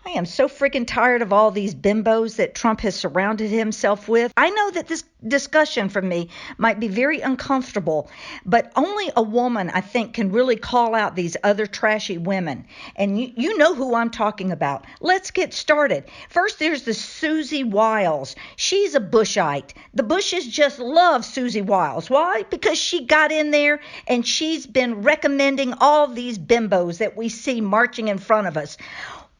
I am so freaking tired of all these bimbos that Trump has surrounded himself with. I know that this discussion for me might be very uncomfortable, but only a woman, I think, can really call out these other trashy women. And you know who I'm talking about. Let's get started. First, there's the Susie Wiles. She's a Bushite. The Bushes just love Susie Wiles. Why? Because she got in there and she's been recommending all these bimbos that we see marching in front of us.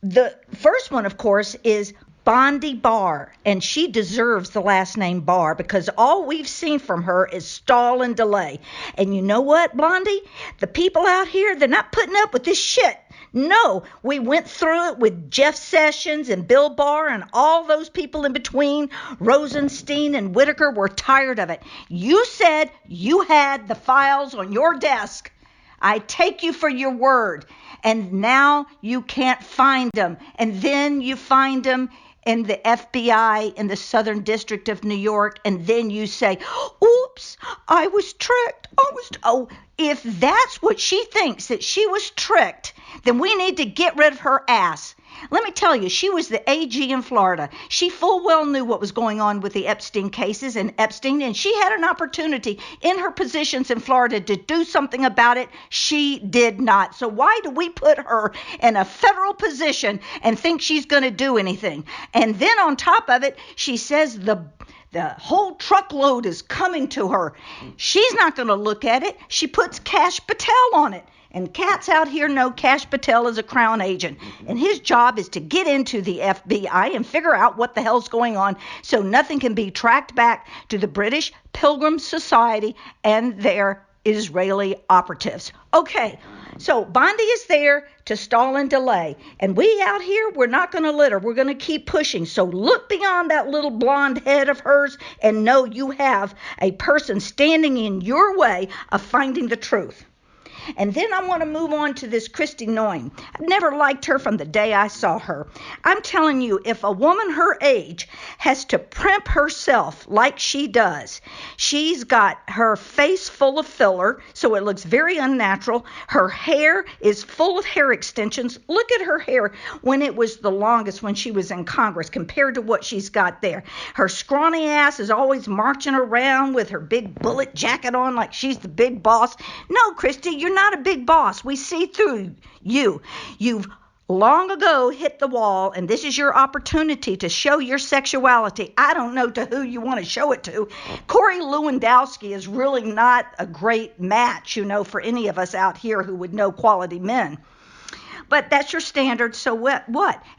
The first one, of course, is Bondi Barr, and she deserves the last name Barr because all we've seen from her is stall and delay. And you know what, Blondie? The people out here, they're not putting up with this shit. No, we went through it with Jeff Sessions and Bill Barr and all those people in between. Rosenstein and Whitaker were tired of it. You said you had the files on your desk. I take you for your word. And now you can't find them. And then you find them in the FBI in the Southern District of New York. And then you say, oops, I was tricked. If that's what she thinks, that she was tricked, then we need to get rid of her ass. Let me tell you, she was the AG in Florida. She full well knew what was going on with the Epstein cases and Epstein, and she had an opportunity in her positions in Florida to do something about it. She did not. So why do we put her in a federal position and think she's going to do anything? And then on top of it, she says the whole truckload is coming to her. She's not going to look at it. She puts Kash Patel on it. And cats out here know Kash Patel is a Crown agent. And his job is to get into the FBI and figure out what the hell's going on so nothing can be tracked back to the British Pilgrim Society and their Israeli operatives. Okay, so Bondi is there to stall and delay. And we out here, we're not going to litter. We're going to keep pushing. So look beyond that little blonde head of hers and know you have a person standing in your way of finding the truth. And then I want to move on to this Kristi Noem. I've never liked her from the day I saw her. I'm telling you, if a woman her age has to primp herself like she does, she's got her face full of filler, so it looks very unnatural. Her hair is full of hair extensions. Look at her hair when it was the longest when she was in Congress compared to what she's got there. Her scrawny ass is always marching around with her big bullet jacket on like she's the big boss. No, Kristi, you're not a big boss. We see through you. You've long ago hit the wall, and this is your opportunity to show your sexuality. I don't know to who you want to show it to. Corey Lewandowski is really not a great match, for any of us out here who would know quality men. But that's your standard, so what?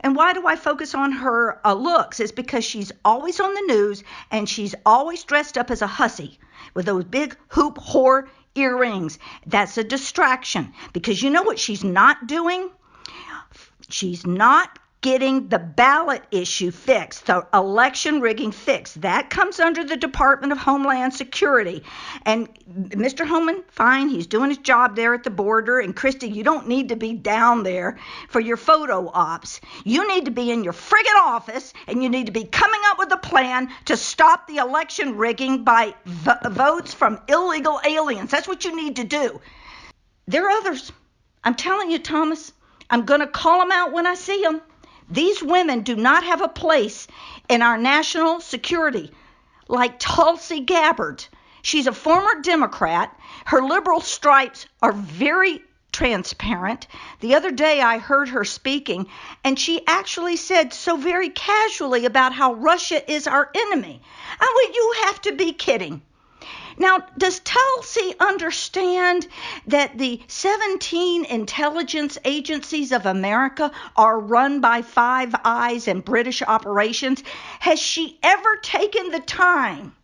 And why do I focus on her looks? It's because she's always on the news, and she's always dressed up as a hussy with those big hoop whore earrings. That's a distraction, because you know what she's not doing? She's not getting the ballot issue fixed, the election rigging fixed. That comes under the Department of Homeland Security. And Mr. Homan, fine, he's doing his job there at the border. And Kristi, you don't need to be down there for your photo ops. You need to be in your friggin' office, and you need to be coming up with a plan to stop the election rigging by votes from illegal aliens. That's what you need to do. There are others. I'm telling you, Thomas, I'm going to call them out when I see them. These women do not have a place in our national security, like Tulsi Gabbard. She's a former Democrat. Her liberal stripes are very transparent. The other day I heard her speaking, and she actually said so very casually about how Russia is our enemy. You have to be kidding. Now, does Tulsi understand that the 17 intelligence agencies of America are run by Five Eyes and British operations? Has she ever taken the time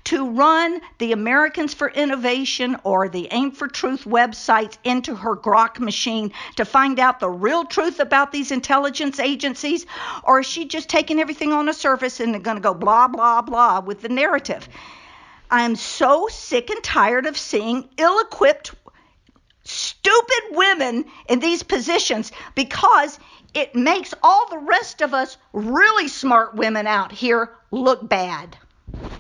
to run the Americans for Innovation or the Aim for Truth websites into her Grok machine to find out the real truth about these intelligence agencies? Or is she just taking everything on the surface and going to go blah, blah, blah with the narrative? I'm so sick and tired of seeing ill-equipped, stupid women in these positions, because it makes all the rest of us really smart women out here look bad.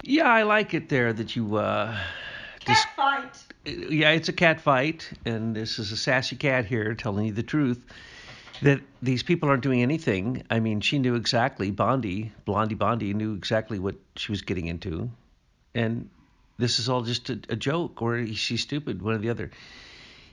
Yeah, I like it there that you... Cat fight. Yeah, it's a cat fight, and this is a sassy cat here telling you the truth. that these people aren't doing anything. I mean, she knew exactly, Blondie Bondi knew exactly what she was getting into. And this is all just a joke, or she's stupid, one or the other.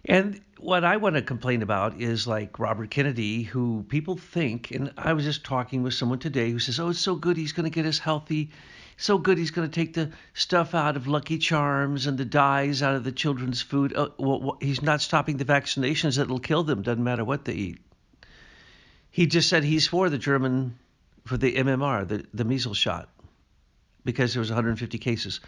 And what I want to complain about is like Robert Kennedy, who people think, and I was just talking with someone today who says, oh, it's so good he's going to get us healthy. So good he's going to take the stuff out of Lucky Charms and the dyes out of the children's food. Well, he's not stopping the vaccinations that'll kill them. Doesn't matter what they eat. He just said he's for the MMR, the measles shot, because there was 150 cases.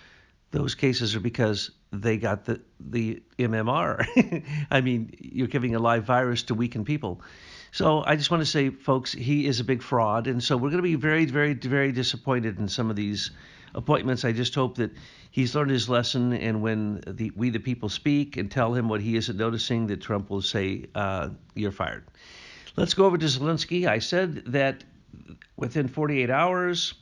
Those cases are because they got the MMR. I mean, you're giving a live virus to weaken people. So I just want to say, folks, he is a big fraud. And so we're going to be very, very, very disappointed in some of these appointments. I just hope that he's learned his lesson. And when we the people speak and tell him what he isn't noticing, that Trump will say, you're fired. Let's go over to Zelensky. I said that within 48 hours,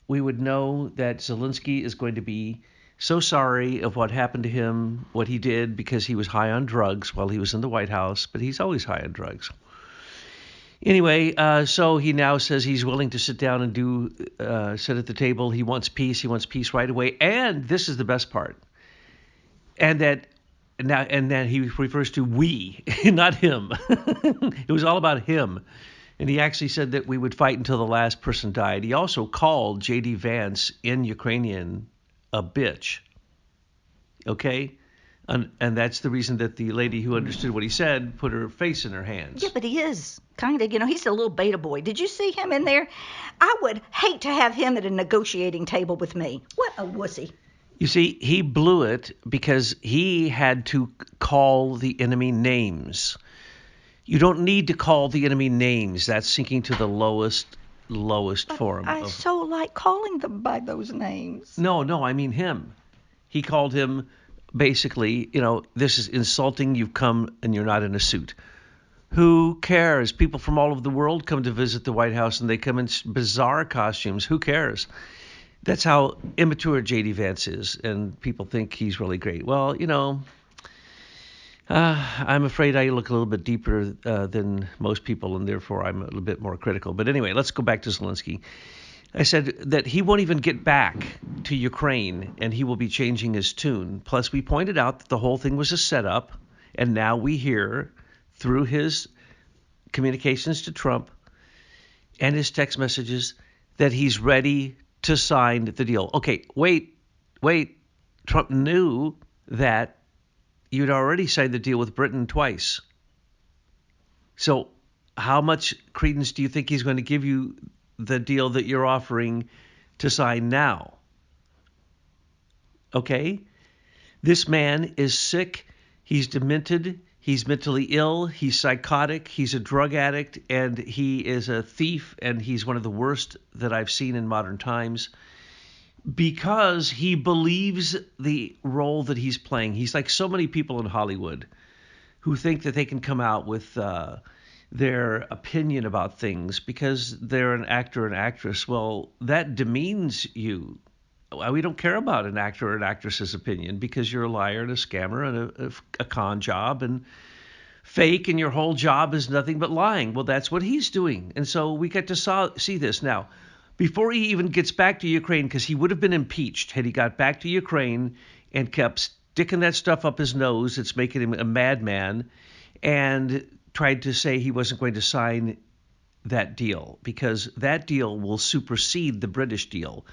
we would know that Zelensky is going to be so sorry of what happened to him, what he did, because he was high on drugs while he was in the White House, but he's always high on drugs. Anyway, so he now says he's willing to sit down and sit at the table. He wants peace. He wants peace right away. And this is the best part. And that he refers to we, not him. It was all about him. And he actually said that we would fight until the last person died. He also called J.D. Vance in Ukrainian a bitch. Okay? And that's the reason that the lady who understood what he said put her face in her hands. Yeah, but he is kind of, he's a little beta boy. Did you see him in there? I would hate to have him at a negotiating table with me. What a wussy. You see, he blew it because he had to call the enemy names. You don't need to call the enemy names. That's sinking to the lowest form. I so like calling them by those names. No, I mean him. He called him basically, this is insulting. You've come and you're not in a suit. Who cares? People from all over the world come to visit the White House and they come in bizarre costumes. Who cares? That's how immature J.D. Vance is, and people think he's really great. Well, I'm afraid I look a little bit deeper than most people, and therefore I'm a little bit more critical. But anyway, let's go back to Zelensky. I said that he won't even get back to Ukraine, and he will be changing his tune. Plus, we pointed out that the whole thing was a setup, and now we hear through his communications to Trump and his text messages that he's ready to sign the deal. Okay, wait. Trump knew that you'd already signed the deal with Britain twice. So how much credence do you think he's going to give you the deal that you're offering to sign now? Okay? This man is sick. He's demented. He's mentally ill. He's psychotic. He's a drug addict. And he is a thief. And he's one of the worst that I've seen in modern times, because he believes the role that he's playing. He's like so many people in Hollywood who think that they can come out with their opinion about things because they're an actor and actress. Well, that demeans you. We don't care about an actor or an actress's opinion because you're a liar and a scammer and a con job and fake, and your whole job is nothing but lying. Well, that's what he's doing. And so we get to see this now. Before he even gets back to Ukraine, because he would have been impeached had he got back to Ukraine and kept sticking that stuff up his nose, it's making him a madman, and tried to say he wasn't going to sign that deal because that deal will supersede the British deal.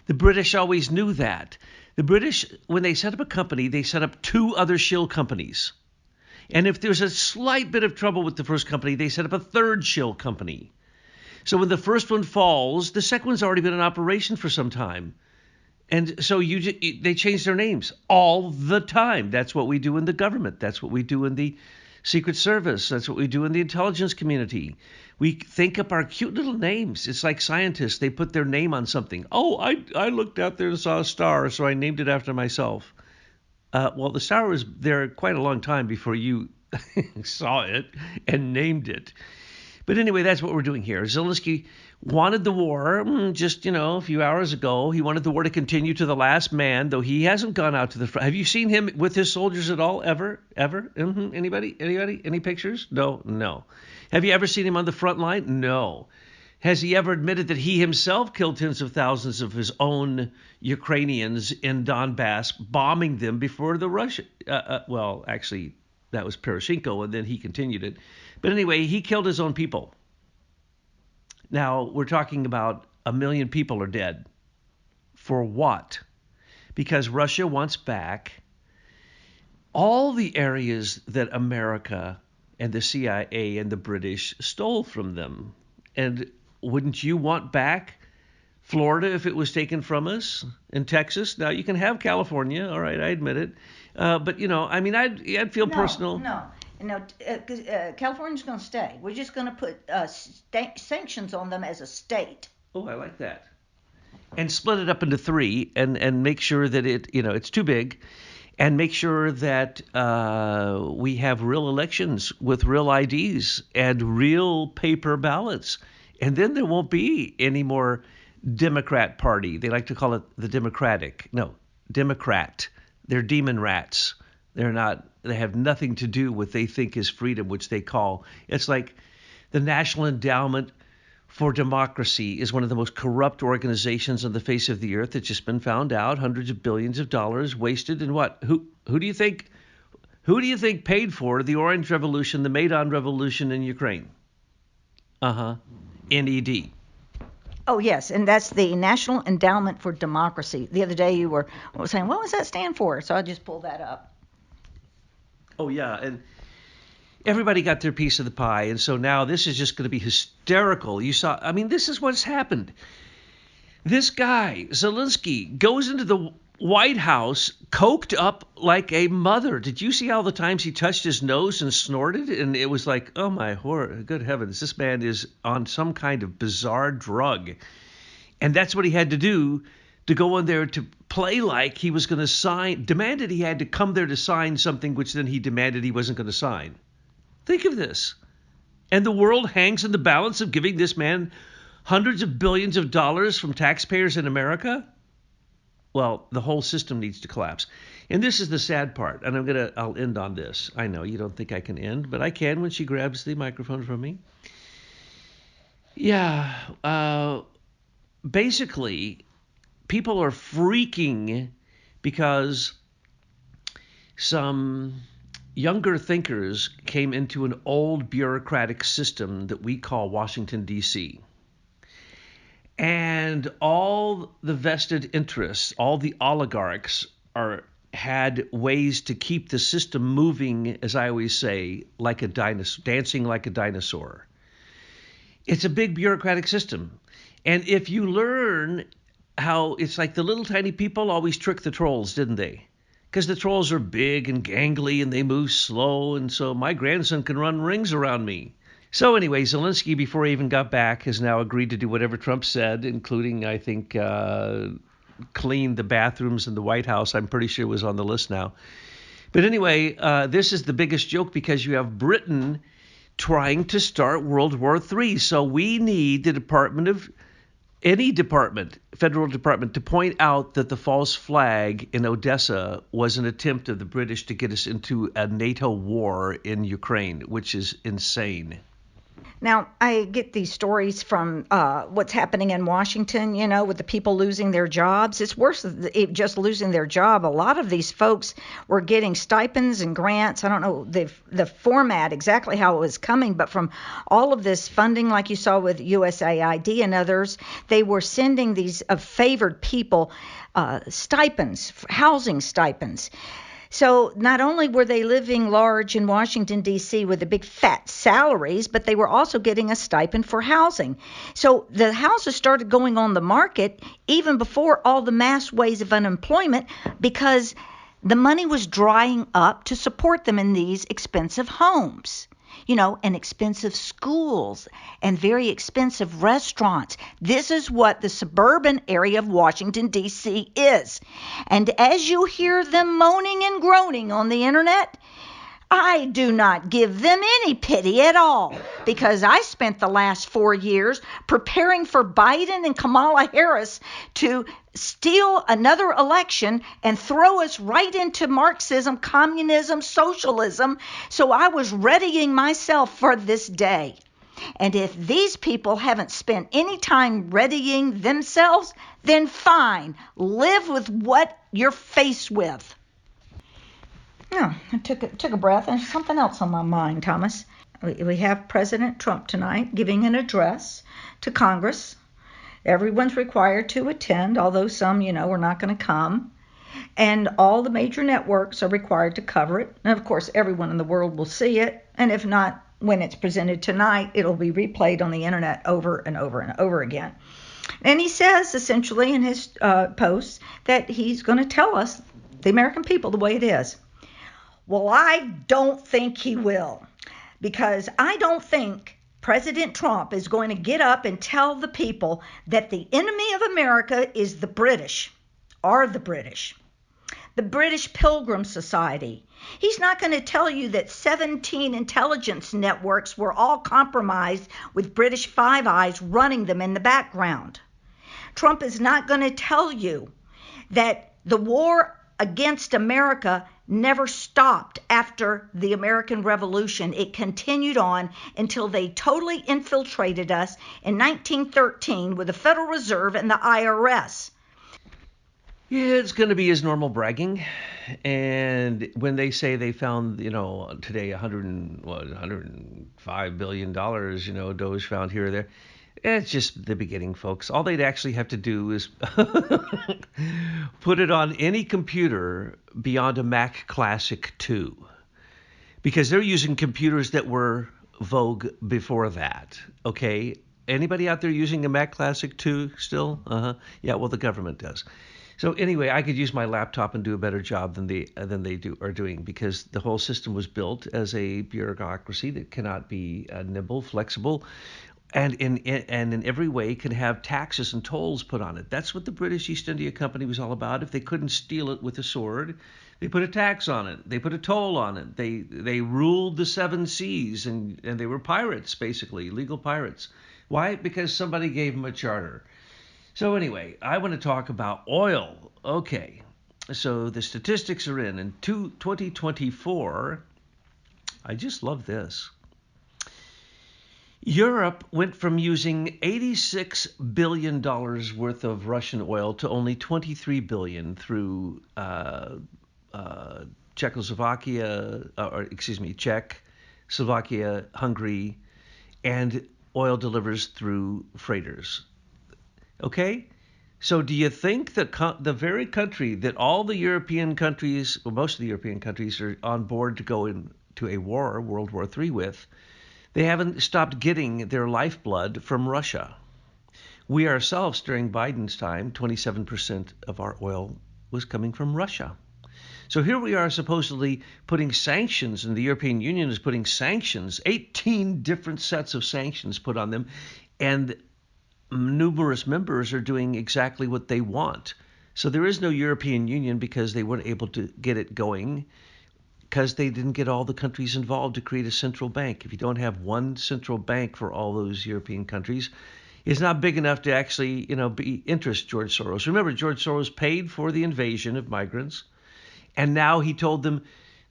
The British always knew that. The British, when they set up a company, they set up two other shill companies. And if there's a slight bit of trouble with the first company, they set up a third shill company. So when the first one falls, the second one's already been in operation for some time. And so they change their names all the time. That's what we do in the government. That's what we do in the Secret Service. That's what we do in the intelligence community. We think up our cute little names. It's like scientists. They put their name on something. Oh, I looked out there and saw a star, so I named it after myself. Well, the star was there quite a long time before you saw it and named it. But anyway, that's what we're doing here. Zelensky wanted the war just, a few hours ago. He wanted the war to continue to the last man, though he hasn't gone out to the front. Have you seen him with his soldiers at all, ever? Anybody? Any pictures? No. Have you ever seen him on the front line? No. Has he ever admitted that he himself killed tens of thousands of his own Ukrainians in Donbass, bombing them before the Russia? Well, actually, that was Poroshenko, and then he continued it. But anyway, he killed his own people. Now, we're talking about 1 million people are dead. For what? Because Russia wants back all the areas that America and the CIA and the British stole from them. And wouldn't you want back Florida if it was taken from us, and Texas? Now, you can have California. All right, I admit it. But, I'd feel personal. No, California's going to stay. We're just going to put sanctions on them as a state. Oh, I like that. And split it up into 3 and make sure that it's too big, and make sure that we have real elections with real IDs and real paper ballots. And then there won't be any more Democrat Party. They like to call it the Democrat. They're demon rats. They're not. They have nothing to do with what they think is freedom, which they call. It's like the National Endowment for Democracy is one of the most corrupt organizations on the face of the earth. It's just been found out. Hundreds of billions of dollars wasted in what? Who do you think? Who do you think paid for the Orange Revolution, the Maidan Revolution in Ukraine? NED. Oh, yes, and that's the National Endowment for Democracy. The other day you were saying, what does that stand for? So I just pulled that up. Oh, yeah, and everybody got their piece of the pie, and so now this is just going to be hysterical. You saw, this is what's happened. This guy, Zelensky, goes into the White House coked up like a mother. Did you see all the times he touched his nose and snorted? And it was like, oh my good heavens, this man is on some kind of bizarre drug. And that's what he had to do to go in there to play like he was going to demanded he had to come there to sign something which then he demanded he wasn't going to sign. Think of this. And the world hangs in the balance of giving this man hundreds of billions of dollars from taxpayers in America? Well, the whole system needs to collapse. And this is the sad part, and I'll end on this. I know you don't think I can end, but I can when she grabs the microphone from me. Yeah, basically, people are freaking because some younger thinkers came into an old bureaucratic system that we call Washington, D.C., and all the vested interests, all the oligarchs had ways to keep the system moving, as I always say, like a dinosaur, dancing like a dinosaur. It's a big bureaucratic system. And if you learn how it's like the little tiny people always trick the trolls, didn't they? Because the trolls are big and gangly and they move slow. And so my grandson can run rings around me. So anyway, Zelensky, before he even got back, has now agreed to do whatever Trump said, including, I think, clean the bathrooms in the White House. I'm pretty sure it was on the list now. But anyway, this is the biggest joke because you have Britain trying to start World War III. So we need the federal department, to point out that the false flag in Odessa was an attempt of the British to get us into a NATO war in Ukraine, which is insane. Now, I get these stories from what's happening in Washington, with the people losing their jobs. It's worse than just losing their job. A lot of these folks were getting stipends and grants. I don't know the format, exactly how it was coming, but from all of this funding, like you saw with USAID and others, they were sending these favored people stipends, housing stipends. So not only were they living large in Washington, D.C. with the big fat salaries, but they were also getting a stipend for housing. So the houses started going on the market even before all the mass waves of unemployment because the money was drying up to support them in these expensive homes. And expensive schools and very expensive restaurants. This is what the suburban area of Washington, D.C. is. And as you hear them moaning and groaning on the internet, I do not give them any pity at all because I spent the last 4 years preparing for Biden and Kamala Harris to steal another election and throw us right into Marxism, communism, socialism. So I was readying myself for this day. And if these people haven't spent any time readying themselves, then fine, live with what you're faced with. No, I took a breath, and something else on my mind, Thomas. We have President Trump tonight giving an address to Congress. Everyone's required to attend, although some, are not going to come. And all the major networks are required to cover it. And of course, everyone in the world will see it. And if not, when it's presented tonight, it'll be replayed on the internet over and over and over again. And he says, essentially, in his posts, that he's going to tell us, the American people, the way it is. Well, I don't think he will, because I don't think President Trump is going to get up and tell the people that the enemy of America is the British, the British Pilgrim Society. He's not going to tell you that 17 intelligence networks were all compromised with British Five Eyes running them in the background. Trump is not going to tell you that the war against America never stopped after the American Revolution. It continued on until they totally infiltrated us in 1913 with the Federal Reserve and the IRS. Yeah, it's going to be his normal bragging. And when they say they found, today $105 billion, Doge found here or there, it's just the beginning, folks. All they'd actually have to do is put it on any computer beyond a Mac Classic 2, because they're using computers that were vogue before that. Okay, anybody out there using a Mac Classic 2 still? Yeah, well, the government does. So anyway, I could use my laptop and do a better job than they are doing, because the whole system was built as a bureaucracy that cannot be nimble, flexible, and in every way can have taxes and tolls put on it. That's what the British East India Company was all about. If they couldn't steal it with a sword, they put a tax on it. They put a toll on it. They ruled the seven seas, and they were pirates, basically, legal pirates. Why? Because somebody gave them a charter. So anyway, I want to talk about oil. Okay, so the statistics are in 2024. I just love this. Europe went from using $86 billion worth of Russian oil to only $23 billion through Czech, Slovakia, Hungary, and oil delivers through freighters. Okay? So do you think that the very country that all the European countries, well, most of the European countries are on board to go into a war, World War III with, they haven't stopped getting their lifeblood from Russia? We ourselves, during Biden's time, 27% of our oil was coming from Russia. So here we are supposedly putting sanctions, and the European Union is putting sanctions, 18 different sets of sanctions put on them, and numerous members are doing exactly what they want. So there is no European Union because they weren't able to get it going, because they didn't get all the countries involved to create a central bank. If you don't have one central bank for all those European countries, it's not big enough to actually, interest George Soros. Remember, George Soros paid for the invasion of migrants, and now he told them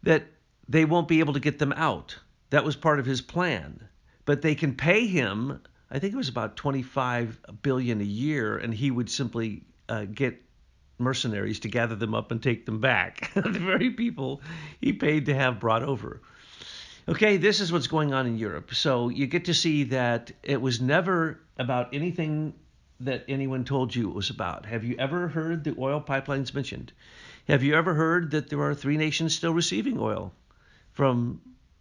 that they won't be able to get them out. That was part of his plan. But they can pay him, I think it was about $25 billion a year, and he would simply get mercenaries to gather them up and take them back. The very people he paid to have brought over. Okay, this is what's going on in Europe. So you get to see that it was never about anything that anyone told you it was about. Have you ever heard the oil pipelines mentioned? Have you ever heard that there are 3 nations still receiving oil from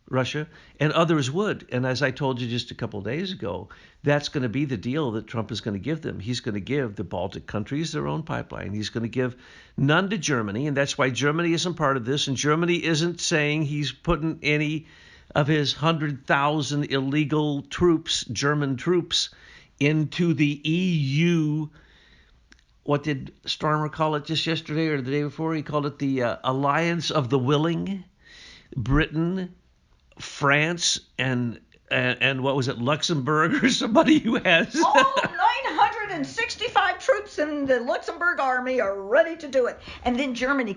Russia, and others would? And as I told you just a couple of days ago, that's going to be the deal that Trump is going to give them. He's going to give the Baltic countries their own pipeline. He's going to give none to Germany, and that's why Germany isn't part of this. And Germany isn't saying he's putting any of his 100,000 illegal troops, German troops, into the EU. What did Starmer call it just yesterday or the day before? He called it the Alliance of the Willing. Britain, France, and what was it, Luxembourg or somebody who has All 965 troops in the Luxembourg army are ready to do it. And then Germany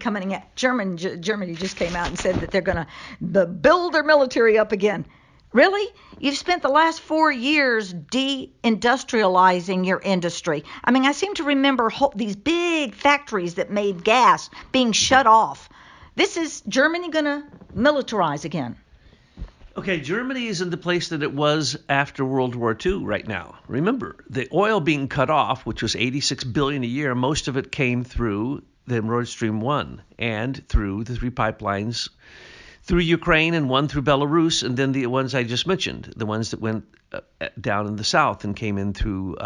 Germany just came out and said that they're going to build their military up again. Really? You've spent the last 4 years deindustrializing your industry. I mean, I seem to remember these big factories that made gas being shut off. This is Germany going to militarize again. Okay, Germany is in the place that it was after World War II right now. Remember, the oil being cut off, which was 86 billion a year, most of it came through the Nord Stream 1 and through the 3 pipelines through Ukraine and one through Belarus, and then the ones I just mentioned, the ones that went down in the south and came in through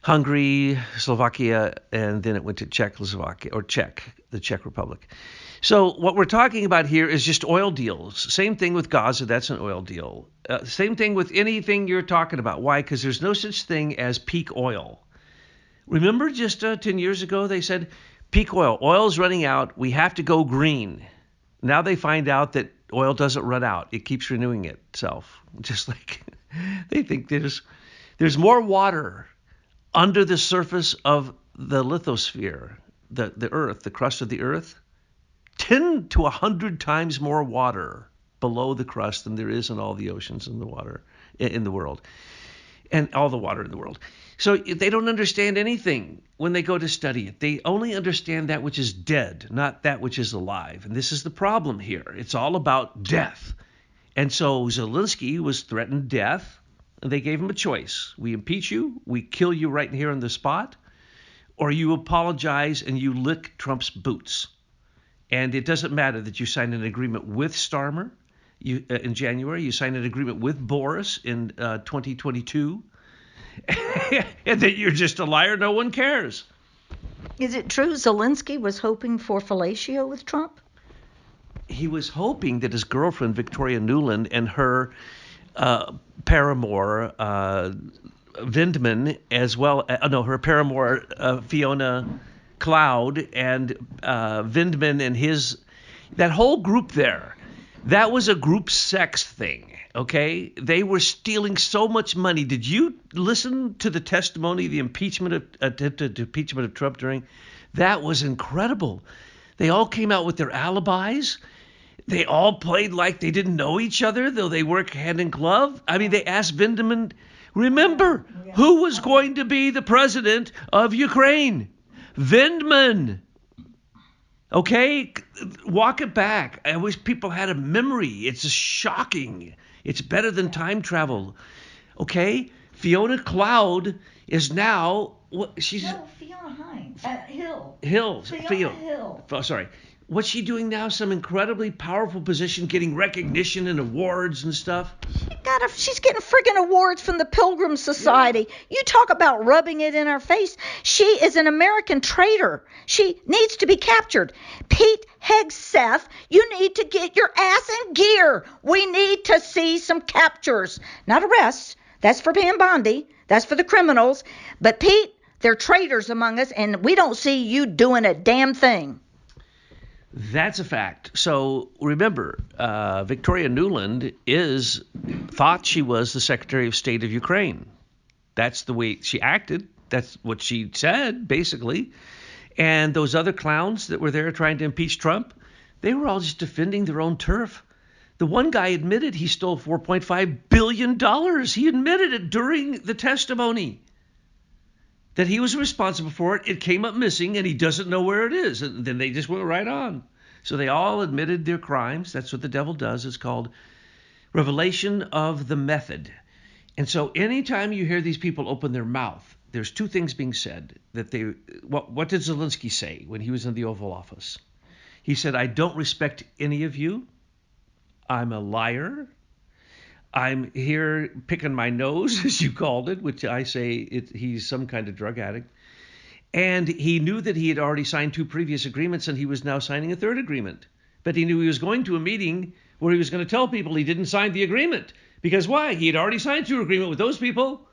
Hungary, Slovakia, and then it went to Czechoslovakia, or the Czech Republic. So what we're talking about here is just oil deals. Same thing with Gaza, that's an oil deal. Same thing with anything you're talking about. Why? Because there's no such thing as peak oil. Remember just 10 years ago they said, peak oil, oil's running out, we have to go green. Now they find out that oil doesn't run out. It keeps renewing itself. Just like they think there's more water under the surface of the lithosphere, the earth, the crust of the earth. 10 to 100 times more water below the crust than there is in all the oceans in the water in the world, and all the water in the world. So they don't understand anything when they go to study it. They only understand that which is dead, not that which is alive. And this is the problem here. It's all about death. And so Zelensky was threatened death, and they gave him a choice. We impeach you, we kill you right here on the spot, or you apologize and you lick Trump's boots. And it doesn't matter that you signed an agreement with Starmer in January. You signed an agreement with Boris in 2022. And that you're just a liar. No one cares. Is it true Zelensky was hoping for fellatio with Trump? He was hoping that his girlfriend, Victoria Nuland, and her paramour, Vindman, as well, her paramour, Fiona Cloud, and Vindman and that whole group there, that was a group sex thing. Okay, they were stealing so much money. Did you listen to the testimony, the attempted impeachment of Trump during? That was incredible. They all came out with their alibis. They all played like they didn't know each other, though they work hand in glove. I mean, they asked Vindman, remember, who was going to be the president of Ukraine? Vindman. Okay, walk it back. I wish people had a memory. It's shocking. It's better than time travel. Okay, Fiona Cloud is now Fiona Hines. Hill. Fiona Hill. Oh, sorry. What's she doing now? Some incredibly powerful position, getting recognition and awards and stuff. She's getting friggin' awards from the Pilgrim Society. Yeah. You talk about rubbing it in our face. She is an American traitor. She needs to be captured. Pete Hegseth, you need to get your ass in gear. We need to see some captures, not arrests. That's for Pam Bondi. That's for the criminals. But Pete, they're traitors among us, and we don't see you doing a damn thing. That's a fact. So remember, Victoria Nuland thought she was the Secretary of State of Ukraine. That's the way she acted. That's what she said, basically. And those other clowns that were there trying to impeach Trump, they were all just defending their own turf. The one guy admitted he stole $4.5 billion. He admitted it during the testimony, that he was responsible for it. It came up missing, and he doesn't know where it is. And then they just went right on. So they all admitted their crimes. That's what the devil does. It's called revelation of the method. And so anytime you hear these people open their mouth, there's two things being said. What did Zelensky say when he was in the Oval Office? He said, I don't respect any of you. I'm a liar. I'm here picking my nose, as you called it, which I say he's some kind of drug addict. And he knew that he had already signed 2 previous agreements, and he was now signing a 3rd agreement. But he knew he was going to a meeting where he was going to tell people he didn't sign the agreement. Because why? He had already signed 2 agreements with those people.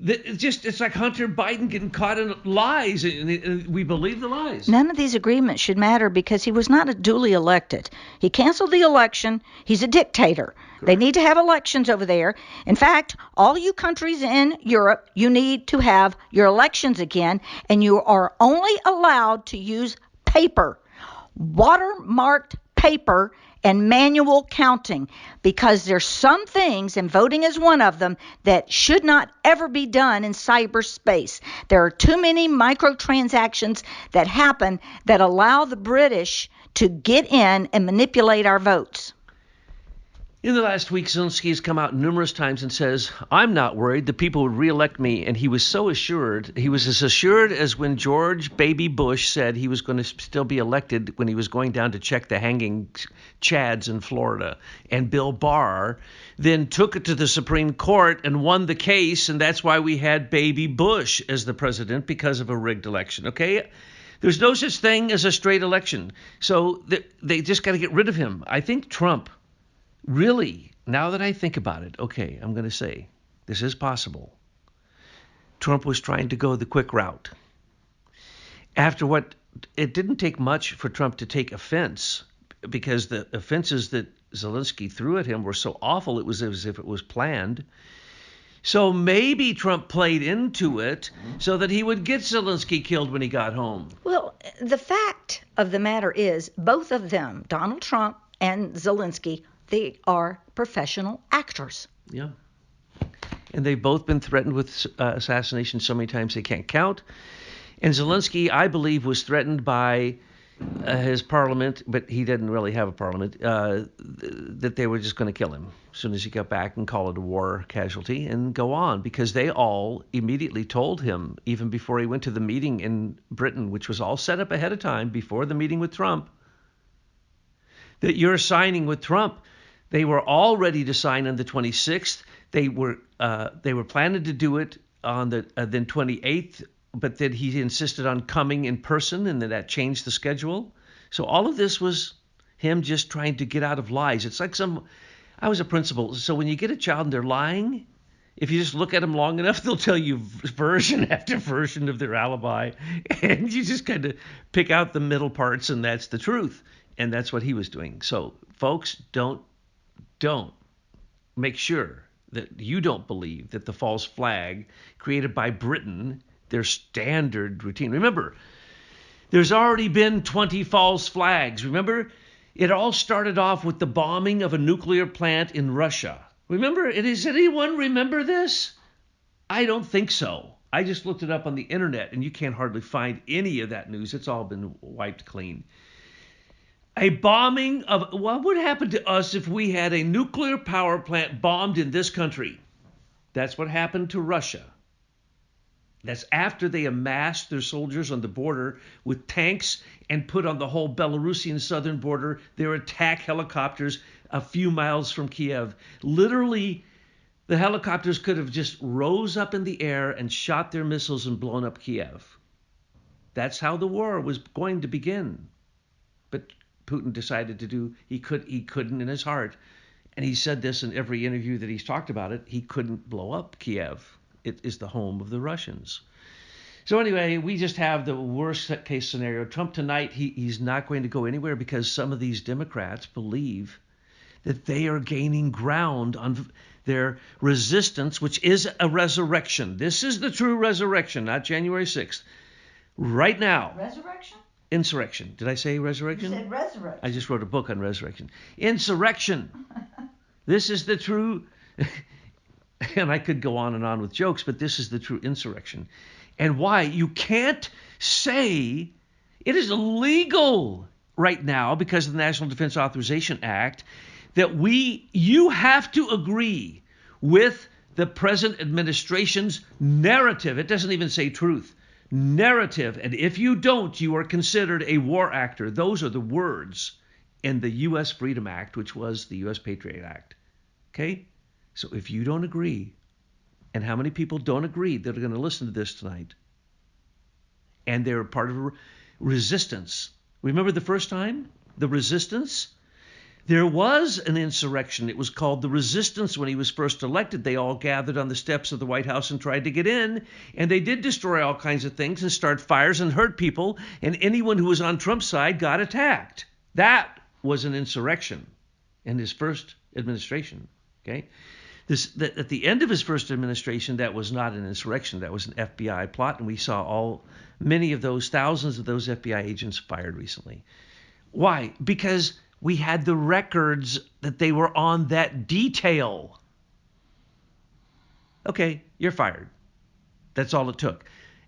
It's like Hunter Biden getting caught in lies, and we believe the lies. None of these agreements should matter because he was not duly elected. He canceled the election. He's a dictator. Correct. They need to have elections over there. In fact, all you countries in Europe, you need to have your elections again, and you are only allowed to use paper, watermarked paper, and manual counting, because there's some things, and voting is one of them, that should not ever be done in cyberspace. There are too many microtransactions that happen that allow the British to get in and manipulate our votes. In the last week, Zelensky has come out numerous times and says, I'm not worried. The people would reelect me. And he was so assured. He was as assured as when George Baby Bush said he was going to still be elected when he was going down to check the hanging Chads in Florida. And Bill Barr then took it to the Supreme Court and won the case. And that's why we had Baby Bush as the president, because of a rigged election. Okay? There's no such thing as a straight election. So they just got to get rid of him. I think Trump, really, now that I think about it, okay, I'm going to say this is possible. Trump was trying to go the quick route. It didn't take much for Trump to take offense, because the offenses that Zelensky threw at him were so awful, it was as if it was planned. So maybe Trump played into it so that he would get Zelensky killed when he got home. Well, the fact of the matter is, both of them, Donald Trump and Zelensky, they are professional actors. Yeah. And they've both been threatened with assassination so many times they can't count. And Zelensky, I believe, was threatened by his parliament, but he didn't really have a parliament, that they were just going to kill him as soon as he got back and call it a war casualty and go on, because they all immediately told him, even before he went to the meeting in Britain, which was all set up ahead of time before the meeting with Trump, that you're signing with Trump. They were all ready to sign on the 26th. They were planning to do it on the then 28th, but then he insisted on coming in person, and then that changed the schedule. So all of this was him just trying to get out of lies. It's like I was a principal, so when you get a child and they're lying, if you just look at them long enough, they'll tell you version after version of their alibi, and you just kind of pick out the middle parts, and that's the truth. And that's what he was doing. So, folks, don't make sure that you don't believe that the false flag created by Britain, their standard routine. Remember, there's already been 20 false flags. Remember, it all started off with the bombing of a nuclear plant in Russia. Remember, does anyone remember this? I don't think so. I just looked it up on the internet, and you can't hardly find any of that news. It's all been wiped clean. A bombing of, what would happen to us if we had a nuclear power plant bombed in this country? That's what happened to Russia. That's after they amassed their soldiers on the border with tanks and put on the whole Belarusian southern border their attack helicopters a few miles from Kiev. Literally, the helicopters could have just rose up in the air and shot their missiles and blown up Kiev. That's how the war was going to begin. But Putin decided to do, he couldn't in his heart. And he said this in every interview that he's talked about it. He couldn't blow up Kiev. It is the home of the Russians. So anyway, we just have the worst case scenario. Trump tonight, he's not going to go anywhere, because some of these Democrats believe that they are gaining ground on their resistance, which is a resurrection. This is the true resurrection, not January 6th. Right now. Resurrection? Insurrection. Did I say resurrection? You said resurrection. I just wrote a book on resurrection. Insurrection. This is the true, and I could go on and on with jokes, but this is the true insurrection. And why? You can't say it is illegal right now, because of the National Defense Authorization Act, that you have to agree with the present administration's narrative. It doesn't even say truth. Narrative, and if you don't, you are considered a war actor. Those are the words in the U.S. Freedom Act, which was the U.S. Patriot Act. Okay? So if you don't agree, and how many people don't agree that are going to listen to this tonight, and they're part of a resistance. Remember the first time? The resistance? There was an insurrection. It was called the Resistance when he was first elected. They all gathered on the steps of the White House and tried to get in. And they did destroy all kinds of things and start fires and hurt people. And anyone who was on Trump's side got attacked. That was an insurrection in his first administration. Okay. At the end of his first administration, that was not an insurrection. That was an FBI plot. And we saw many of those, thousands of those FBI agents fired recently. Why? Because we had the records that they were on that detail. Okay, you're fired. That's all it took.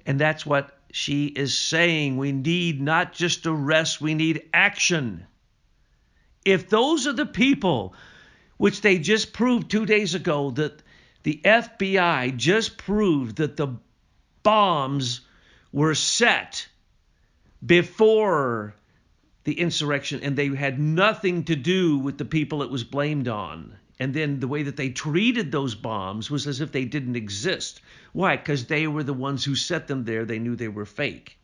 And that's what she is saying. We need not just arrest, we need action. If those are the people, which they just proved 2 days ago, that the FBI just proved that the bombs were set before the insurrection, and they had nothing to do with the people it was blamed on. And then the way that they treated those bombs was as if they didn't exist. Why? Because they were the ones who set them there. They knew they were fake.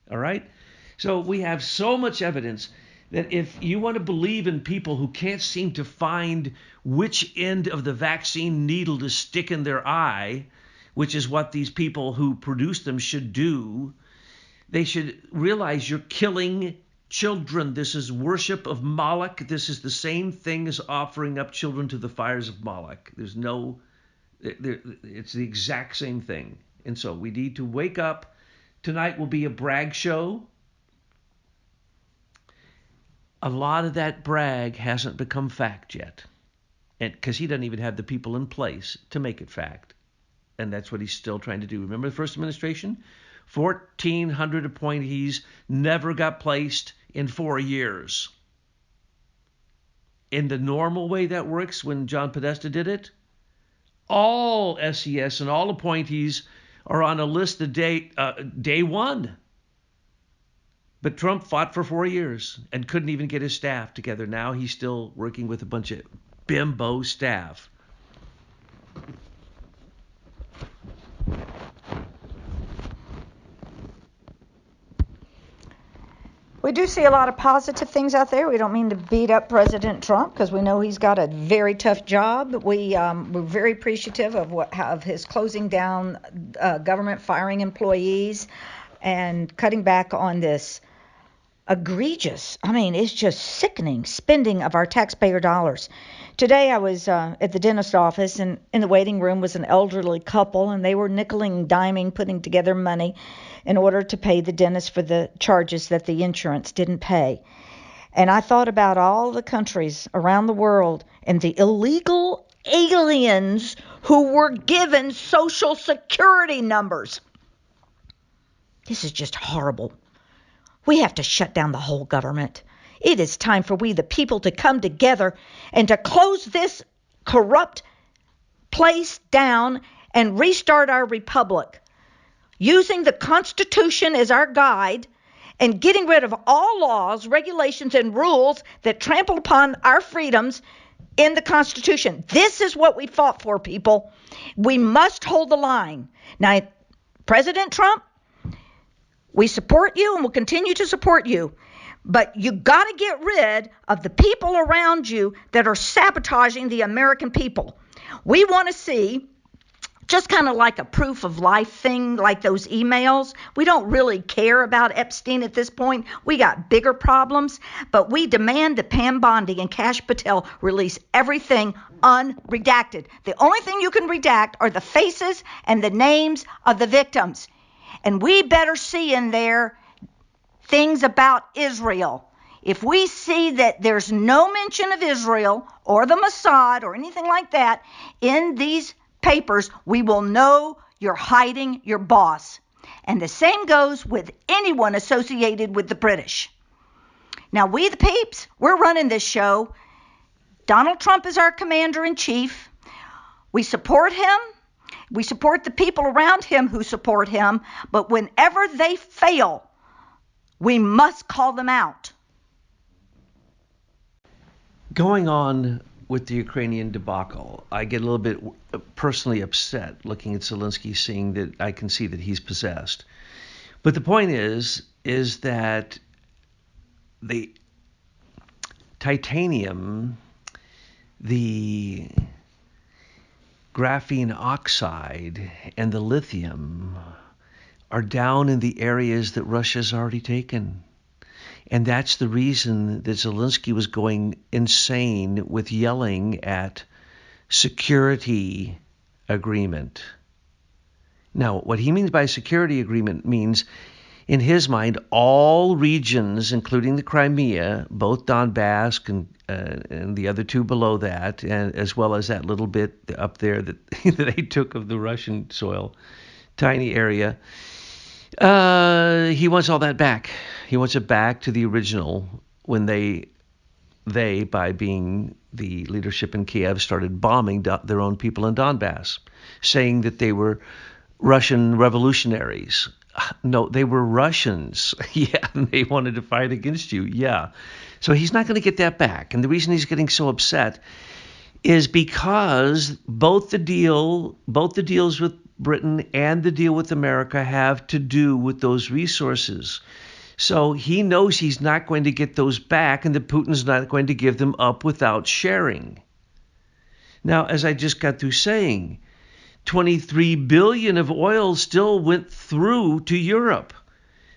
All right? So we have so much evidence that if you want to believe in people who can't seem to find which end of the vaccine needle to stick in their eye, which is what these people who produce them should do, they should realize you're killing children. This is worship of Moloch. This is the same thing as offering up children to the fires of Moloch. It's the exact same thing. And so we need to wake up. Tonight will be a brag show. A lot of that brag hasn't become fact yet, and because he doesn't even have the people in place to make it fact. And that's what he's still trying to do. Remember the first administration? 1,400 appointees never got placed in 4 years. In the normal way that works when John Podesta did it, all SES and all appointees are on a list the day one. But Trump fought for 4 years and couldn't even get his staff together. Now he's still working with a bunch of bimbo staff. We do see a lot of positive things out there. We don't mean to beat up President Trump because we know he's got a very tough job. We're very appreciative of his closing down government, firing employees, and cutting back on this egregious, it's just sickening spending of our taxpayer dollars. Today I was at the dentist office, and in the waiting room was an elderly couple, and they were nickeling and diming, putting together money in order to pay the dentist for the charges that the insurance didn't pay. And I thought about all the countries around the world and the illegal aliens who were given Social Security numbers. This is just horrible. We have to shut down the whole government. It is time for we, the people, to come together and to close this corrupt place down and restart our republic, using the Constitution as our guide and getting rid of all laws, regulations, and rules that trample upon our freedoms in the Constitution. This is what we fought for, people. We must hold the line. Now, President Trump, we support you and will continue to support you. But you got to get rid of the people around you that are sabotaging the American people. We want to see just kind of like a proof of life thing, like those emails. We don't really care about Epstein at this point. We got bigger problems. But we demand that Pam Bondi and Kash Patel release everything unredacted. The only thing you can redact are the faces and the names of the victims. And we better see in there things about Israel. If we see that there's no mention of Israel or the Mossad or anything like that in these papers, we will know you're hiding your boss. And the same goes with anyone associated with the British. Now, we the peeps, we're running this show. Donald Trump is our commander-in-chief. We support him. We support the people around him who support him. But whenever they fail, we must call them out. Going on with the Ukrainian debacle, I get a little bit personally upset looking at Zelensky, seeing that I can see that he's possessed. But the point is that titanium, the graphene oxide, and the lithium are down in the areas that Russia's already taken. And that's the reason that Zelensky was going insane with yelling at security agreement. Now, what he means by security agreement means, in his mind, all regions, including the Crimea, both Donbass and the other two below that, and as well as that little bit up there that they took of the Russian soil, tiny area. He wants all that back. He wants it back to the original when they, by being the leadership in Kiev, started bombing their own people in Donbass, saying that they were Russian revolutionaries. No, they were Russians. Yeah, and they wanted to fight against you. Yeah. So he's not going to get that back. And the reason he's getting so upset is because both the deals with Britain and the deal with America have to do with those resources. So he knows he's not going to get those back, and that Putin's not going to give them up without sharing. Now, as I just got through saying, 23 billion of oil still went through to Europe.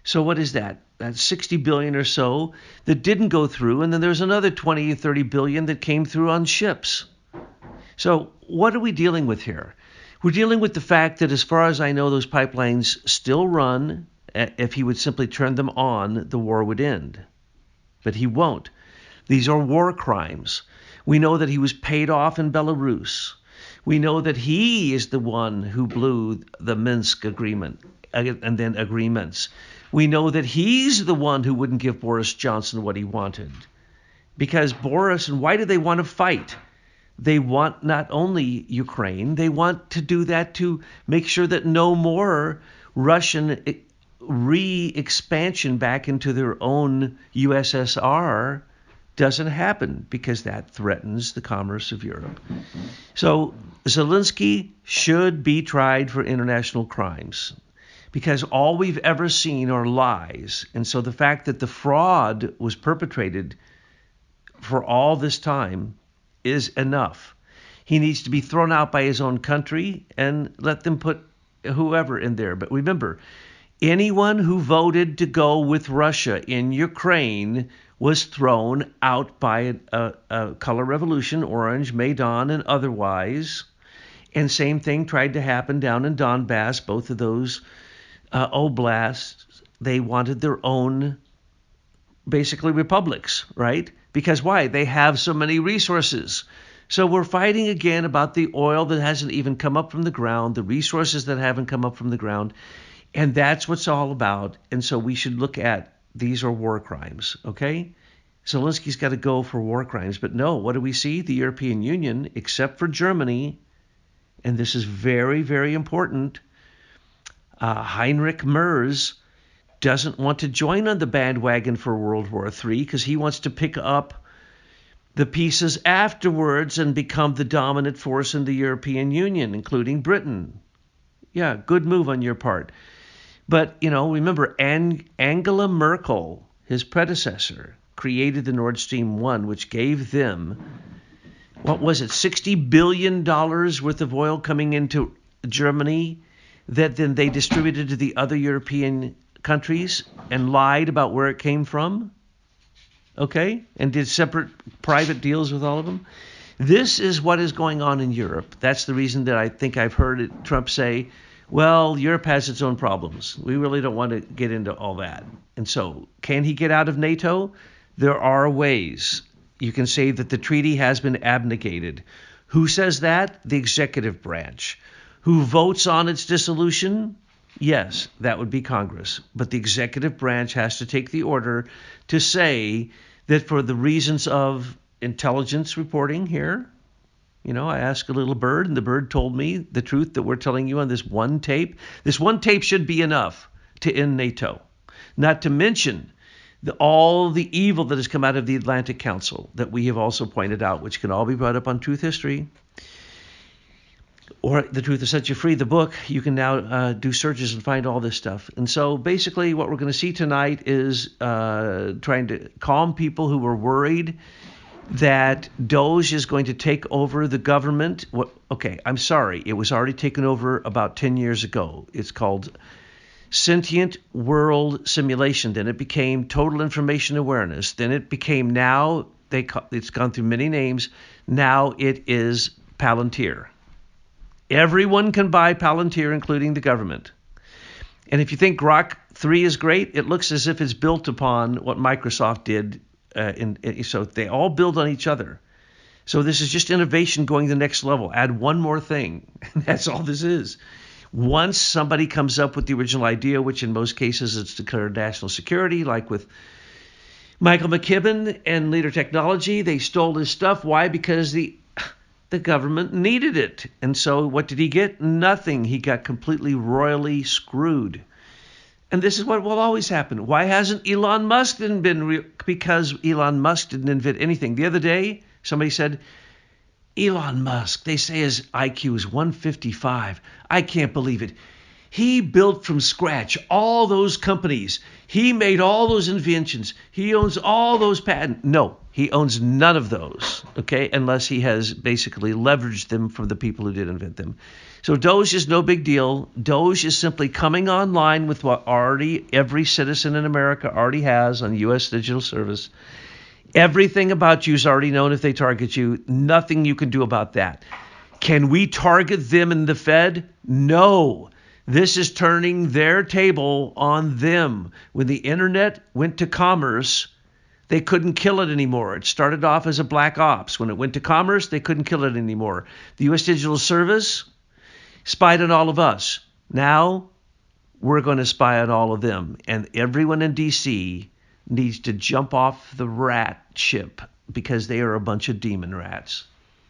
So what is that? That's 60 billion or so that didn't go through, and then there's another 20 or 30 billion that came through on ships. So what are we dealing with here? We're dealing with the fact that, as far as I know, those pipelines still run. If he would simply turn them on, the war would end. But he won't. These are war crimes. We know that he was paid off in Belarus. We know that he is the one who blew the Minsk agreement and then agreements. We know that he's the one who wouldn't give Boris Johnson what he wanted. Because Boris, and why do they want to fight? They want not only Ukraine, they want to do that to make sure that no more Russian re-expansion back into their own USSR doesn't happen, because that threatens the commerce of Europe. So Zelensky should be tried for international crimes, because all we've ever seen are lies. And so the fact that the fraud was perpetrated for all this time is enough. He needs to be thrown out by his own country and let them put whoever in there. But remember, anyone who voted to go with Russia in Ukraine was thrown out by a color revolution, Orange, Maidan, and otherwise. And same thing tried to happen down in Donbass, both of those oblasts. They wanted their own, basically, republics, right? Because why? They have so many resources. So we're fighting again about the oil that hasn't even come up from the ground, the resources that haven't come up from the ground. And that's what's all about. And so we should look at, these are war crimes, okay? Zelensky's got to go for war crimes. But no, what do we see? The European Union, except for Germany, and this is very, very important, Heinrich Merz doesn't want to join on the bandwagon for World War III, because he wants to pick up the pieces afterwards and become the dominant force in the European Union, including Britain. Yeah, good move on your part. But, remember, Angela Merkel, his predecessor, created the Nord Stream 1, which gave them, what was it, $60 billion worth of oil coming into Germany that then they distributed to the other European countries and lied about where it came from, okay, and did separate private deals with all of them. This is what is going on in Europe. That's the reason that I think I've heard Trump say, well, Europe has its own problems. We really don't want to get into all that. And so, can he get out of NATO? There are ways. You can say that the treaty has been abnegated. Who says that? The executive branch. Who votes on its dissolution? Yes, that would be Congress. But the executive branch has to take the order to say that for the reasons of intelligence reporting here, I asked a little bird, and the bird told me the truth that we're telling you on this one tape. This one tape should be enough to end NATO. Not to mention all the evil that has come out of the Atlantic Council that we have also pointed out, which can all be brought up on Truth History. Or The Truth Will Set You Free, the book. You can now do searches and find all this stuff. And so basically what we're going to see tonight is trying to calm people who were worried that Doge is going to take over the government. Okay, I'm sorry. It was already taken over about 10 years ago. It's called Sentient World Simulation. Then it became Total Information Awareness. Then it became it's gone through many names. Now it is Palantir. Everyone can buy Palantir, including the government. And if you think Grok 3 is great, it looks as if it's built upon what Microsoft did. So they all build on each other. So this is just innovation going to the next level. Add one more thing. That's all this is. Once somebody comes up with the original idea, which in most cases it's declared national security, like with Michael McKibben and Leader Technology, they stole his stuff. Why? Because the government needed it. And so what did he get? Nothing. He got completely royally screwed. And this is what will always happen. Why hasn't Elon Musk been because Elon Musk didn't invent anything. The other day, somebody said, Elon Musk, they say his IQ is 155. I can't believe it. He built from scratch all those companies. He made all those inventions. He owns all those patents. No, he owns none of those, okay, unless he has basically leveraged them from the people who did invent them. So Doge is no big deal. Doge is simply coming online with what already every citizen in America already has on U.S. digital service. Everything about you is already known if they target you. Nothing you can do about that. Can we target them in the Fed? No. This is turning their table on them. When the internet went to commerce, they couldn't kill it anymore. It started off as a black ops. When it went to commerce, they couldn't kill it anymore. The U.S. Digital Service spied on all of us. Now we're going to spy on all of them. And everyone in D.C. needs to jump off the rat ship because they are a bunch of demon rats.